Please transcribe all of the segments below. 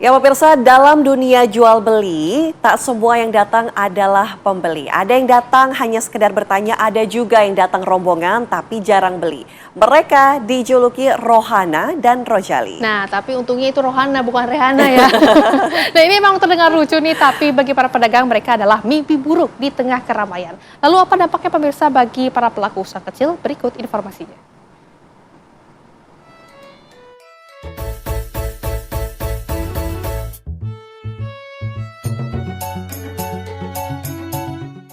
Ya pemirsa, dalam dunia jual beli, tak semua yang datang adalah pembeli. Ada yang datang hanya sekedar bertanya, ada juga yang datang rombongan tapi jarang beli. Mereka dijuluki Rohana dan Rojali. Nah, tapi untungnya itu Rohana bukan Rehana ya. Nah, ini memang terdengar lucu nih, tapi bagi para pedagang mereka adalah mimpi buruk di tengah keramaian. Lalu apa dampaknya pemirsa bagi para pelaku usaha kecil? Berikut informasinya.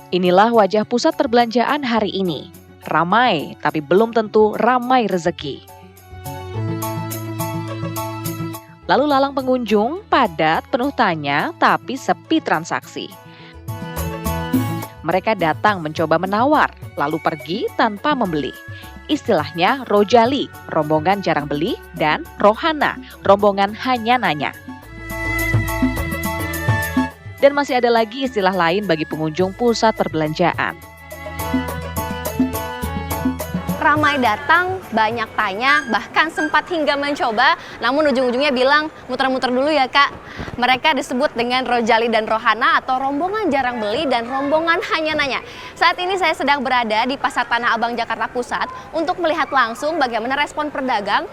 Inilah wajah pusat perbelanjaan hari ini. Ramai, tapi belum tentu ramai rezeki. Lalu lalang pengunjung, padat, penuh tanya, tapi sepi transaksi. Mereka datang mencoba menawar, lalu pergi tanpa membeli. Istilahnya Rojali, rombongan jarang beli, dan Rohana, rombongan hanya nanya. Dan masih ada lagi istilah lain bagi pengunjung pusat perbelanjaan. Ramai datang, banyak tanya, bahkan sempat hingga mencoba, namun ujung-ujungnya bilang, muter-muter dulu ya kak. Mereka disebut dengan Rojali dan Rohana atau rombongan jarang beli dan rombongan hanya nanya. Saat ini saya sedang berada di Pasar Tanah Abang, Jakarta Pusat untuk melihat langsung bagaimana respon pedagang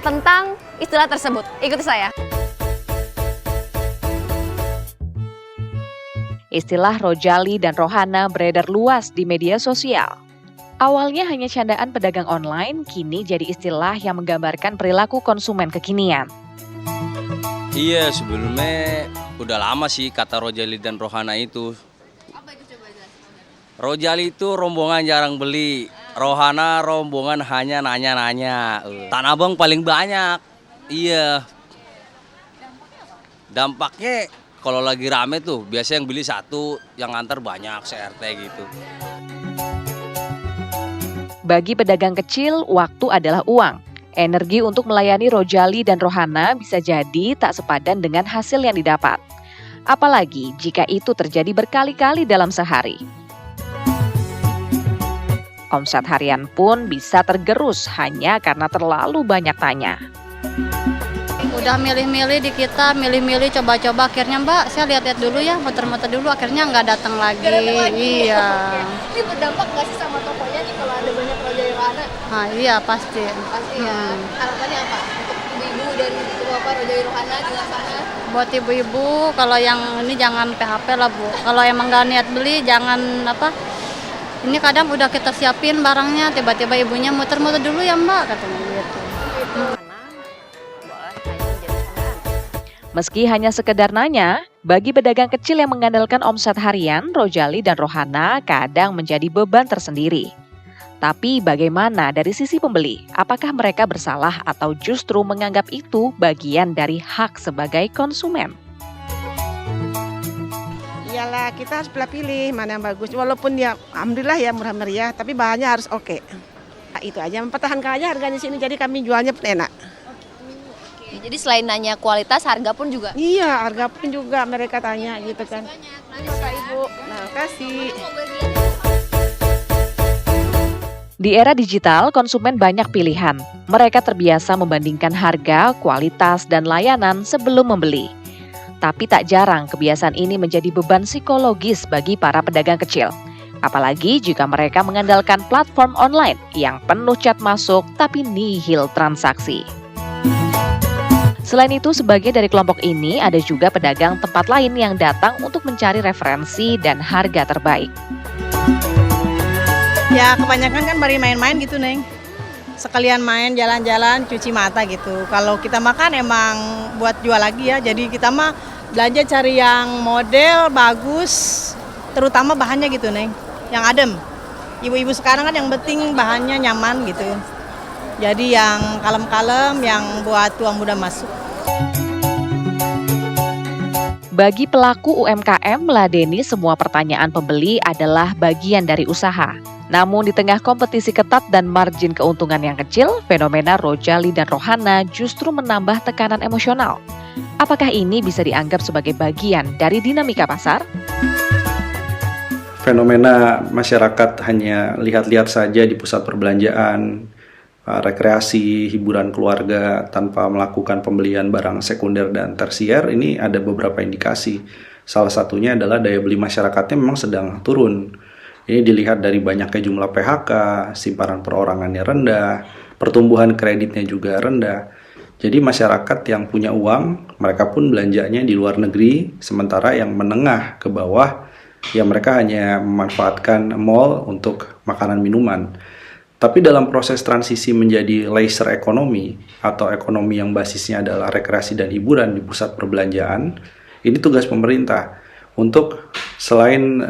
tentang istilah tersebut. Ikuti saya. Istilah Rojali dan Rohana beredar luas di media sosial. Awalnya hanya candaan pedagang online, kini jadi istilah yang menggambarkan perilaku konsumen kekinian. Iya, sebelumnya udah lama sih kata Rojali dan Rohana itu. Apa itu coba jelaskan? Rojali itu rombongan jarang beli, Rohana rombongan hanya nanya-nanya. Tanah Abang paling banyak. Iya. Dampaknya kalau lagi rame tuh, biasanya yang beli satu, yang ngantar banyak, CRT gitu. Bagi pedagang kecil, waktu adalah uang. Energi untuk melayani Rojali dan Rohana bisa jadi tak sepadan dengan hasil yang didapat. Apalagi jika itu terjadi berkali-kali dalam sehari. Omset harian pun bisa tergerus hanya karena terlalu banyak tanya. Udah milih-milih di kita, milih-milih coba-coba, akhirnya mbak saya lihat-lihat dulu ya, muter-muter dulu, akhirnya nggak datang lagi. Iya. Ini berdampak nggak sih sama tokonya nih kalau ada banyak Rojali Rohana? Nah iya pasti. Pasti ya. Harapannya apa? Untuk ibu-ibu dan bapak Rojali Rohana di luar sana? Buat ibu-ibu, kalau yang ini jangan PHP lah bu. Kalau emang nggak niat beli, jangan apa. Ini kadang udah kita siapin barangnya, tiba-tiba ibunya muter-muter dulu ya mbak, katanya gitu. Meski hanya sekedar nanya, bagi pedagang kecil yang mengandalkan omset harian, Rojali dan Rohana kadang menjadi beban tersendiri. Tapi bagaimana dari sisi pembeli? Apakah mereka bersalah atau justru menganggap itu bagian dari hak sebagai konsumen? Iyalah, kita harus pilih mana yang bagus. Walaupun ya, alhamdulillah ya murah meriah, tapi bahannya harus oke. Nah, itu aja, mempertahankan aja harga di sini, jadi kami jualnya pun enak. Jadi selain nanya kualitas, harga pun juga? Iya, harga pun juga mereka tanya gitu kan. Terima kasih Ibu. Nah, kasih. Di era digital, konsumen banyak pilihan. Mereka terbiasa membandingkan harga, kualitas, dan layanan sebelum membeli. Tapi tak jarang kebiasaan ini menjadi beban psikologis bagi para pedagang kecil. Apalagi jika mereka mengandalkan platform online yang penuh chat masuk tapi nihil transaksi. Selain itu, sebagai dari kelompok ini, ada juga pedagang tempat lain yang datang untuk mencari referensi dan harga terbaik. Ya kebanyakan kan baru main-main gitu Neng. Sekalian main jalan-jalan cuci mata gitu. Kalau kita makan emang buat jual lagi ya. Jadi kita mah belanja cari yang model bagus, terutama bahannya gitu Neng. Yang adem. Ibu-ibu sekarang kan yang penting bahannya nyaman gitu. Jadi yang kalem-kalem, yang buat tua muda masuk. Bagi pelaku UMKM, meladeni semua pertanyaan pembeli adalah bagian dari usaha. Namun di tengah kompetisi ketat dan margin keuntungan yang kecil, fenomena Rojali dan Rohana justru menambah tekanan emosional. Apakah ini bisa dianggap sebagai bagian dari dinamika pasar? Fenomena masyarakat hanya lihat-lihat saja di pusat perbelanjaan, rekreasi, hiburan keluarga tanpa melakukan pembelian barang sekunder dan tersier, ini ada beberapa indikasi. Salah satunya adalah daya beli masyarakatnya memang sedang turun. Ini dilihat dari banyaknya jumlah PHK, simpanan perorangannya rendah, pertumbuhan kreditnya juga rendah. Jadi masyarakat yang punya uang, mereka pun belanjanya di luar negeri, sementara yang menengah ke bawah, ya mereka hanya memanfaatkan mall untuk makanan minuman. Tapi dalam proses transisi menjadi leisure economy atau ekonomi yang basisnya adalah rekreasi dan hiburan di pusat perbelanjaan, ini tugas pemerintah untuk selain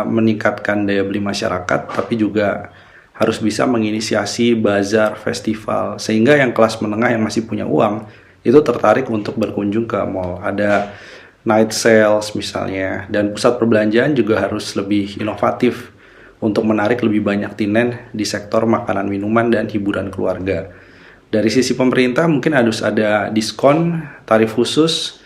meningkatkan daya beli masyarakat, tapi juga harus bisa menginisiasi bazar, festival, sehingga yang kelas menengah yang masih punya uang itu tertarik untuk berkunjung ke mall. Ada night sales misalnya, dan pusat perbelanjaan juga harus lebih inovatif untuk menarik lebih banyak tinen di sektor makanan, minuman, dan hiburan keluarga. Dari sisi pemerintah mungkin harus ada diskon, tarif khusus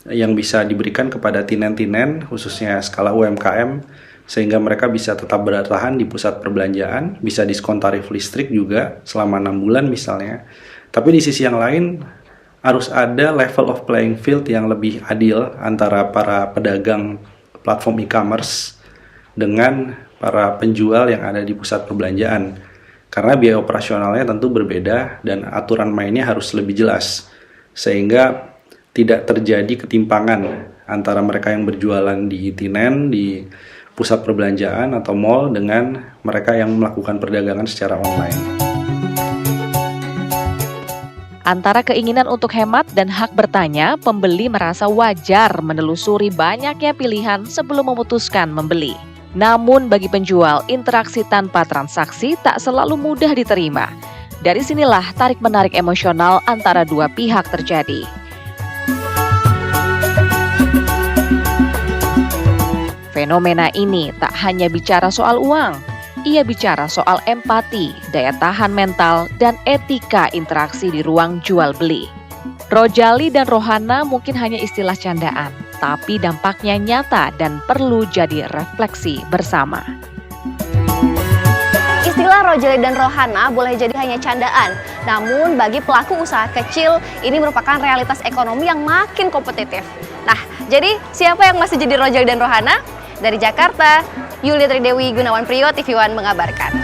yang bisa diberikan kepada tinen-tinen, khususnya skala UMKM, sehingga mereka bisa tetap bertahan di pusat perbelanjaan, bisa diskon tarif listrik juga selama 6 bulan misalnya. Tapi di sisi yang lain, harus ada level of playing field yang lebih adil antara para pedagang platform e-commerce dengan para penjual yang ada di pusat perbelanjaan. Karena biaya operasionalnya tentu berbeda dan aturan mainnya harus lebih jelas, sehingga tidak terjadi ketimpangan antara mereka yang berjualan di tinen, di pusat perbelanjaan atau mall dengan mereka yang melakukan perdagangan secara online. Antara keinginan untuk hemat dan hak bertanya, pembeli merasa wajar menelusuri banyaknya pilihan sebelum memutuskan membeli. Namun bagi penjual, interaksi tanpa transaksi tak selalu mudah diterima. Dari sinilah tarik-menarik emosional antara dua pihak terjadi. Fenomena ini tak hanya bicara soal uang, ia bicara soal empati, daya tahan mental, dan etika interaksi di ruang jual beli. Rojali dan rohana mungkin hanya istilah candaan, tapi dampaknya nyata dan perlu jadi refleksi bersama. Istilah rojali dan rohana boleh jadi hanya candaan, namun bagi pelaku usaha kecil ini merupakan realitas ekonomi yang makin kompetitif. Nah, jadi siapa yang masih jadi rojali dan rohana? Dari Jakarta, Yulia Tridewi Gunawan Priyo, TV One mengabarkan.